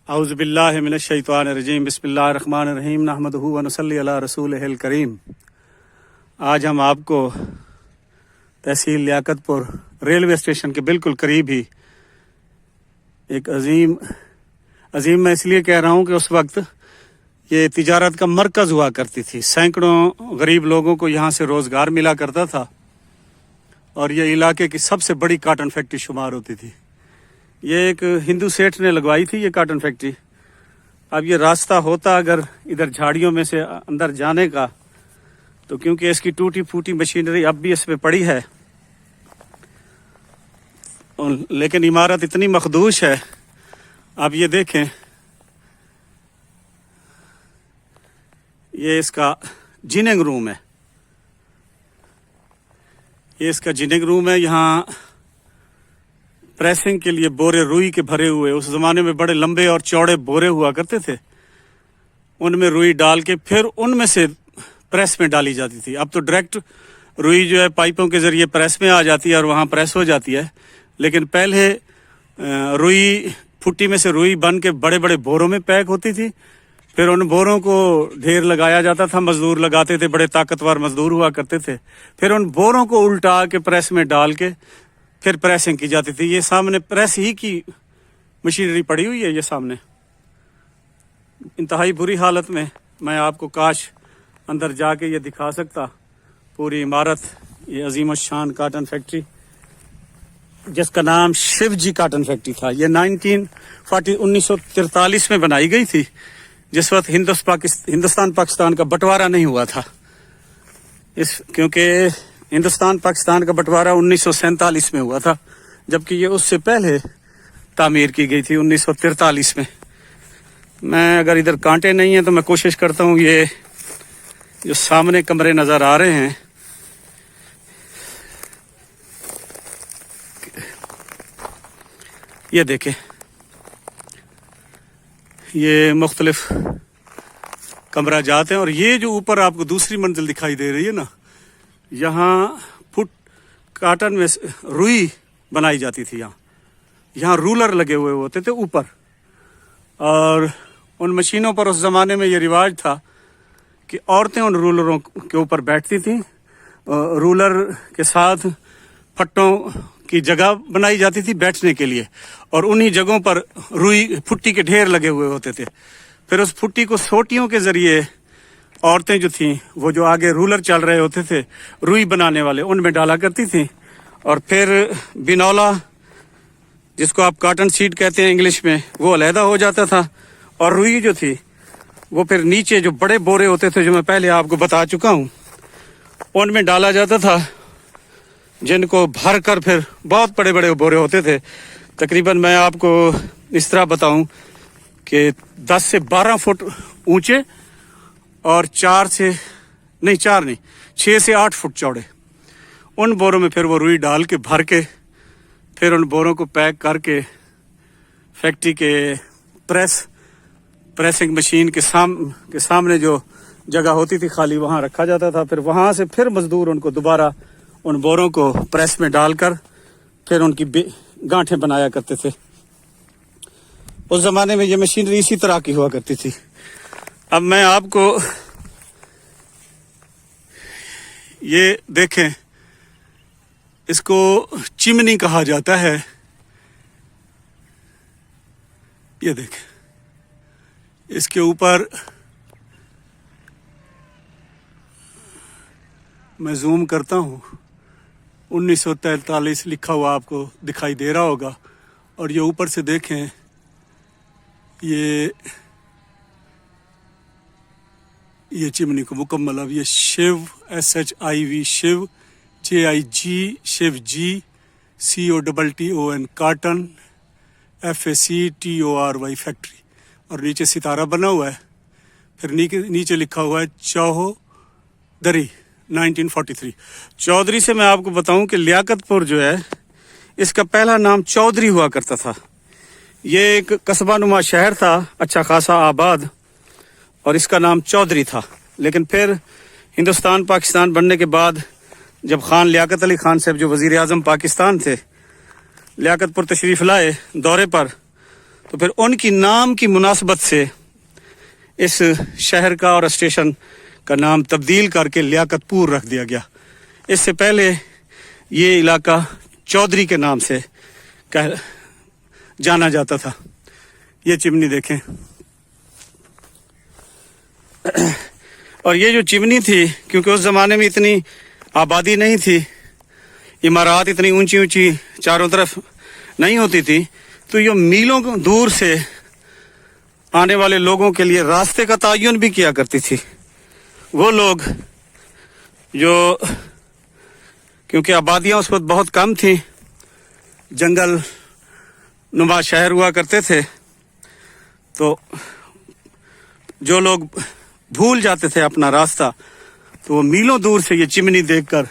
اعوذ باللہ من الشیطان الرجیم بسم اللہ الرحمن الرحیم نحمدہ ونصلی علی رسولہ الکریم۔ آج ہم آپ کو تحصیل لیاقت پور ریلوے اسٹیشن کے بالکل قریب ہی ایک عظیم میں اس لیے کہہ رہا ہوں کہ اس وقت یہ تجارت کا مرکز ہوا کرتی تھی، سینکڑوں غریب لوگوں کو یہاں سے روزگار ملا کرتا تھا اور یہ علاقے کی سب سے بڑی کاٹن فیکٹری شمار ہوتی تھی۔ یہ ایک ہندو سیٹھ نے لگوائی تھی یہ کاٹن فیکٹری۔ اب یہ راستہ ہوتا اگر ادھر جھاڑیوں میں سے اندر جانے کا تو کیونکہ اس کی ٹوٹی پھوٹی مشینری اب بھی اس پہ پڑی ہے، لیکن عمارت اتنی مخدوش ہے۔ اب یہ دیکھیں، یہ اس کا جننگ روم ہے، یہ اس کا جننگ روم ہے۔ یہاں پریسنگ کے لیے بورے روئی کے بھرے ہوئے، اس زمانے میں بڑے لمبے اور چوڑے بورے ہوا کرتے تھے، ان میں روئی ڈال کے پھر ان میں سے پریس میں ڈالی جاتی تھی۔ اب تو ڈائریکٹ روئی جو ہے پائپوں کے ذریعے پریس میں آ جاتی ہے اور وہاں پریس ہو جاتی ہے، لیکن پہلے روئی پھٹی میں سے روئی بن کے بڑے بڑے بوروں میں پیک ہوتی تھی، پھر ان بوروں کو ڈھیر لگایا جاتا تھا، مزدور لگاتے تھے، بڑے طاقتور مزدور ہوا کرتے تھے، پھر ان بوروں کو الٹا کے پریس میں ڈال کے پھر پریسنگ کی جاتی تھی۔ یہ سامنے پریس ہی کی مشینری پڑی ہوئی ہے، یہ سامنے انتہائی بری حالت میں آپ کو کاش اندر جا کے یہ دکھا سکتا پوری عمارت۔ یہ عظیم الشان کاٹن فیکٹری جس کا نام شیو جی کاٹن فیکٹری تھا، یہ 1943 میں بنائی گئی تھی، جس وقت ہندوستان پاکستان کا بٹوارہ نہیں ہوا تھا، کیونکہ ہندوستان پاکستان کا بٹوارہ 1947 میں ہوا تھا، جبکہ یہ اس سے پہلے تعمیر کی گئی تھی 1943 میں۔ میں اگر ادھر کانٹے نہیں ہیں تو میں کوشش کرتا ہوں، یہ جو سامنے کمرے نظر آ رہے ہیں یہ دیکھیں، یہ مختلف کمرہ جات ہیں، اور یہ جو اوپر آپ کو دوسری منزل دکھائی دے رہی ہے نا، یہاں کاٹن میں روئی بنائی جاتی تھی۔ یہاں رولر لگے ہوئے ہوتے تھے اوپر، اور ان مشینوں پر اس زمانے میں یہ رواج تھا کہ عورتیں ان رولروں کے اوپر بیٹھتی تھیں، رولر کے ساتھ پھٹوں کی جگہ بنائی جاتی تھی بیٹھنے کے لیے، اور انہی جگہوں پر روئی پھٹی کے ڈھیر لگے ہوئے ہوتے تھے۔ پھر اس پھٹی کو سوٹیوں کے ذریعے عورتیں جو تھیں، وہ جو آگے رولر چل رہے ہوتے تھے روئی بنانے والے، ان میں ڈالا کرتی تھیں، اور پھر بنولا جس کو آپ کاٹن سیڈ کہتے ہیں انگلش میں، وہ علیحدہ ہو جاتا تھا، اور روئی جو تھی وہ پھر نیچے جو بڑے بورے ہوتے تھے جو میں پہلے آپ کو بتا چکا ہوں ان میں ڈالا جاتا تھا، جن کو بھر کر پھر بہت بڑے بڑے بورے ہوتے تھے۔ تقریباً میں آپ کو اس طرح بتاؤں کہ 10 سے 12 فٹ اونچے اور 6 سے 8 فٹ چوڑے، ان بوروں میں پھر وہ روئی ڈال کے بھر کے پھر ان بوروں کو پیک کر کے فیکٹری کے پریسنگ مشین کے سامنے جو جگہ ہوتی تھی خالی، وہاں رکھا جاتا تھا۔ پھر وہاں سے پھر مزدور ان کو دوبارہ ان بوروں کو پریس میں ڈال کر پھر ان کی گانٹھیں بنایا کرتے تھے۔ اس زمانے میں یہ مشینری اسی طرح کی ہوا کرتی تھی۔ اب میں آپ کو یہ دیکھیں، اس کو چمنی کہا جاتا ہے، یہ دیکھیں اس کے اوپر میں زوم کرتا ہوں، 1943 لکھا ہوا آپ کو دکھائی دے رہا ہوگا، اور یہ اوپر سے دیکھیں، یہ چمنی کو مکمل، اب یہ شیو SHIV شیو شیو جی COTTON کاٹن FACTORY فیکٹری، اور نیچے ستارہ بنا ہوا ہے، پھر نیچے لکھا ہوا ہے چوہدری 1943۔ چودھری سے میں آپ کو بتاؤں کہ لیاقت پور جو ہے اس کا پہلا نام چودھری ہوا کرتا تھا۔ یہ ایک قصبہ نما شہر تھا اچھا خاصا آباد، اور اس کا نام چودھری تھا، لیکن پھر ہندوستان پاکستان بننے کے بعد جب خان لیاقت علی خان صاحب جو وزیر اعظم پاکستان تھے لیاقت پور تشریف لائے دورے پر، تو پھر ان کی نام کی مناسبت سے اس شہر کا اور اسٹیشن کا نام تبدیل کر کے لیاقت پور رکھ دیا گیا. اس سے پہلے یہ علاقہ چودھری کے نام سے جانا جاتا تھا. یہ چمنی دیکھیں. اور یہ جو چمنی تھی، کیونکہ اس زمانے میں اتنی آبادی نہیں تھی، عمارات اتنی اونچی اونچی چاروں طرف نہیں ہوتی تھی، تو یہ میلوں دور سے آنے والے لوگوں کے لیے راستے کا تعین بھی کیا کرتی تھی. وہ لوگ جو، کیونکہ آبادیاں اس وقت بہت کم تھیں، جنگل نما شہر ہوا کرتے تھے، تو جو لوگ بھول جاتے تھے اپنا راستہ تو وہ میلوں دور سے یہ چمنی دیکھ کر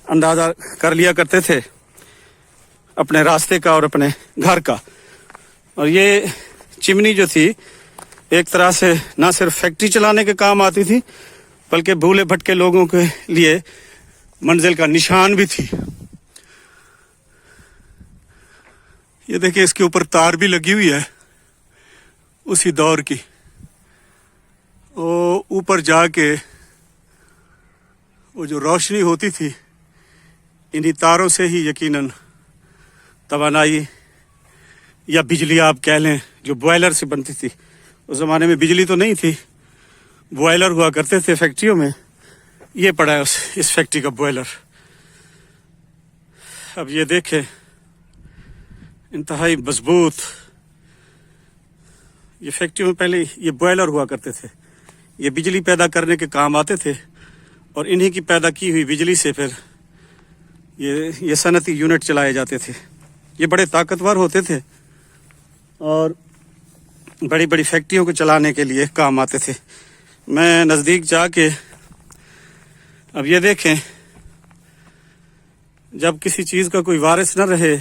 اندازہ کر لیا کرتے تھے اپنے راستے کا اور اپنے گھر کا. اور یہ چمنی جو تھی ایک طرح سے نہ صرف فیکٹری چلانے کے کام آتی تھی، بلکہ بھولے بھٹکے لوگوں کے لیے منزل کا نشان بھی تھی. یہ دیکھیں، اس کے اوپر تار بھی لگی ہوئی ہے اسی دور کی. وہ اوپر جا کے وہ جو روشنی ہوتی تھی انہی تاروں سے ہی یقیناً توانائی یا بجلی آپ کہہ لیں جو بوائلر سے بنتی تھی. اس زمانے میں بجلی تو نہیں تھی، بوائلر ہوا کرتے تھے فیکٹریوں میں. یہ پڑا ہے اس فیکٹری کا بوائلر. اب یہ دیکھیں، انتہائی مضبوط. یہ فیکٹریوں میں پہلے یہ بوائلر ہوا کرتے تھے، یہ بجلی پیدا کرنے کے کام آتے تھے، اور انہی کی پیدا کی ہوئی بجلی سے پھر یہ صنعتی یونٹ چلائے جاتے تھے. یہ بڑے طاقتور ہوتے تھے اور بڑی بڑی فیکٹریوں کو چلانے کے لیے کام آتے تھے. میں نزدیک جا کے اب یہ دیکھیں، جب کسی چیز کا کوئی وارث نہ رہے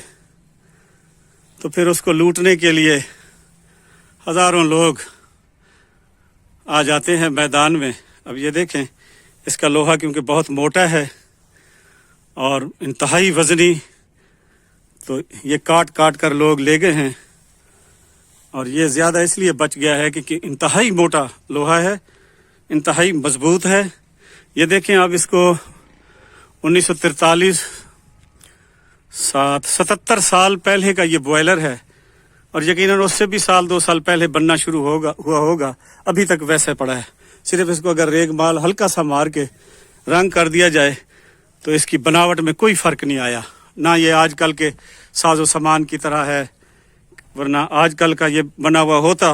تو پھر اس کو لوٹنے کے لیے ہزاروں لوگ آ جاتے ہیں میدان میں. اب یہ دیکھیں، اس کا لوہا کیونکہ بہت موٹا ہے اور انتہائی وزنی، تو یہ کاٹ کاٹ کر لوگ لے گئے ہیں. اور یہ زیادہ اس لیے بچ گیا ہے کہ انتہائی موٹا لوہا ہے، انتہائی مضبوط ہے. یہ دیکھیں، اب اس کو 1943 77 سال پہلے کا یہ بوائلر ہے، اور یقیناً اس سے بھی سال 2 سال پہلے بننا شروع ہوا ہوگا. ابھی تک ویسے پڑا ہے. صرف اس کو اگر ریگ مال ہلکا سا مار کے رنگ کر دیا جائے تو اس کی بناوٹ میں کوئی فرق نہیں آیا. نہ یہ آج کل کے ساز و سامان کی طرح ہے، ورنہ آج کل کا یہ بنا ہوا ہوتا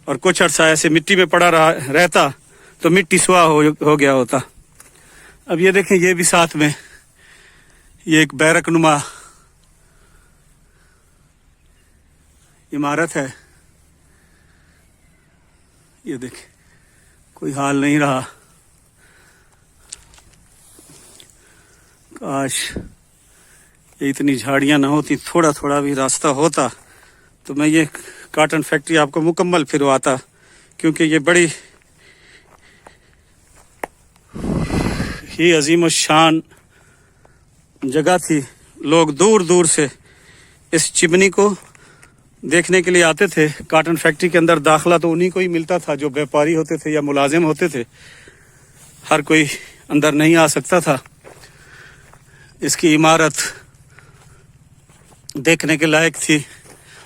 اور کچھ عرصہ ایسے مٹی میں پڑا رہتا تو مٹی سوا ہو گیا ہوتا. اب یہ دیکھیں، یہ بھی ساتھ میں یہ ایک بیرک نما عمارت ہے. یہ دیکھیں، کوئی حال نہیں رہا. کاش یہ اتنی جھاڑیاں نہ ہوتی، تھوڑا تھوڑا بھی راستہ ہوتا تو میں یہ کاٹن فیکٹری آپ کو مکمل پھرواتا، کیونکہ یہ بڑی ہی عظیم الشان جگہ تھی. لوگ دور دور سے اس چمنی کو دیکھنے کے لیے آتے تھے. کاٹن فیکٹری کے اندر داخلہ تو انہی کو ہی ملتا تھا جو بیپاری ہوتے تھے یا ملازم ہوتے تھے. ہر کوئی اندر نہیں آ سکتا تھا. اس کی عمارت دیکھنے کے لائق تھی،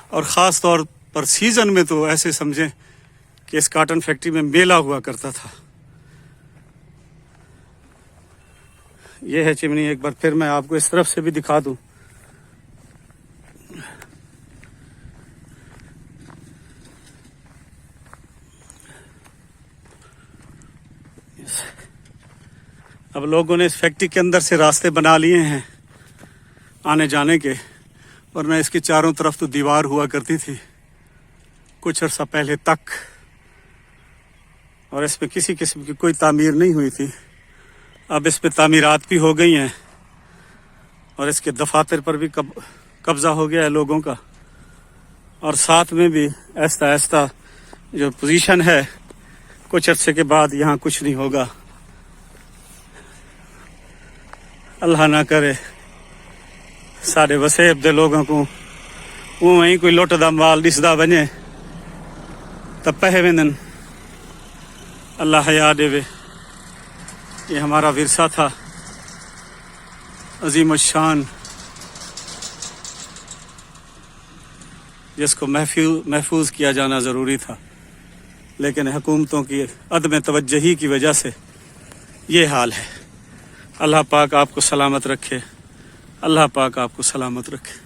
اور خاص طور پر سیزن میں تو ایسے سمجھیں کہ اس کاٹن فیکٹری میں میلہ ہوا کرتا تھا. یہ ہے چمنی. ایک بار پھر میں آپ کو اس طرف سے بھی دکھا دوں. اب لوگوں نے اس فیکٹری کے اندر سے راستے بنا لیے ہیں آنے جانے کے، ورنہ اس کے چاروں طرف تو دیوار ہوا کرتی تھی کچھ عرصہ پہلے تک، اور اس پہ کسی قسم کی کوئی تعمیر نہیں ہوئی تھی. اب اس پہ تعمیرات بھی ہو گئی ہیں اور اس کے دفاتر پر بھی قبضہ ہو گیا ہے لوگوں کا، اور ساتھ میں بھی آہستہ آہستہ جو پوزیشن ہے کچھ عرصے کے بعد یہاں کچھ نہیں ہوگا. اللہ نہ کرے سارے وسیب دے لوگوں کو وہیں کوئی لٹ دا مال ڈسدا ونے تو پہ ویندن اللہ حیا دے وے یہ ہمارا ورثہ تھا عظیم الشان جس کو محفوظ کیا جانا ضروری تھا لیکن حکومتوں کی عدم توجہی کی وجہ سے یہ حال ہے اللہ پاک آپ کو سلامت رکھے اللہ پاک آپ کو سلامت رکھے